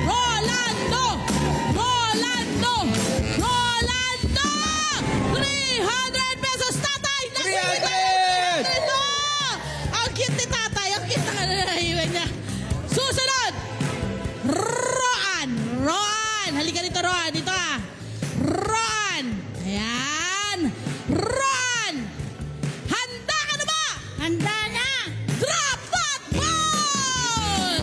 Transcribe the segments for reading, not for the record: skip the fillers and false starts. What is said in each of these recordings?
Rolando! Rolando! Rolando! 300 pesos, tatay! 300! Ang cute ni tatay. Ang cute na nanahiwan niya. Susunod! Roan! Roan! Halika dito, Roan. Dito ah. Roan! Ayan! Roan! Handa ka na ba? Handa na! Drop that ball!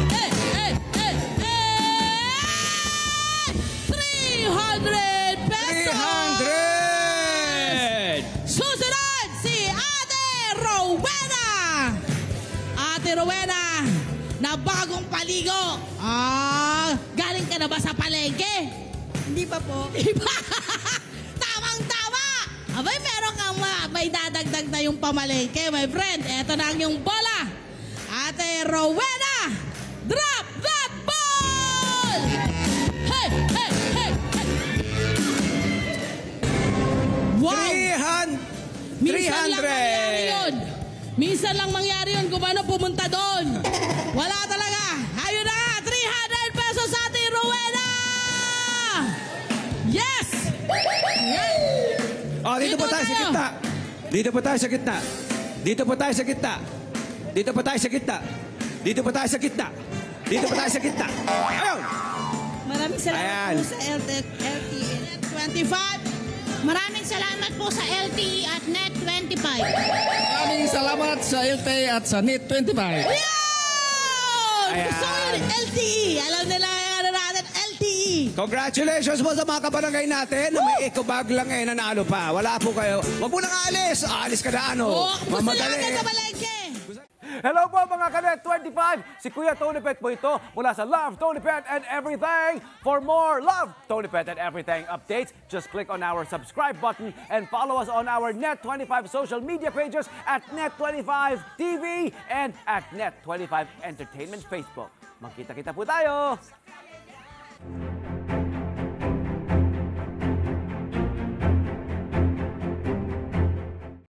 Eh, eh, eh, eh! 300 pesos! 300! Susunod si Ate Rowena! Ate Rowena, na bagong paligo. Galing ka na ba sa palengke? Hindi pa po. Iba! Tamang-tama! Abay, meron kang may dadagdag na yung pamalengke, my friend. Eto na ang yung bola. Ate Rowena, drop that ball! Hey, hey, hey, hey! Wow! 300! Minsan lang mangyari yun. Minsan lang mangyari yun kung paano pumunta doon. Wala talaga. Ayun na, 300 pesos sa ating Rowena! Yes! Yes! Oh, dito po tayo sa gitna. Dito po tayo sa gitna. Dito po tayo sa gitna. Dito po tayo sa gitna. Dito po tayo sa gitna. Dito po tayo sa gitna. Ayun! Maraming salamat Ayan. po sa LTE. 25. Maraming salamat po sa LTE at Net25. Maraming salamat sa LTE at sa Net25. Yun! Ayan. Gusto ko yun, LTE. Alam nila ano natin, LTE. Congratulations po sa mga kabarangay natin na may eco bag lang nanalo pa. Wala po kayo. Huwag mo nang aalis. Aalis ka na ano. Oo, gusto natin sa palengke. Hello po mga Kanet 25! Si Kuya Tony Pet po ito mula sa Love, Tony Pet and Everything. For more Love, Tony Pet and Everything updates, just click on our subscribe button and follow us on our Net25 social media pages at Net25 TV and at Net25 Entertainment Facebook. Magkita-kita po tayo!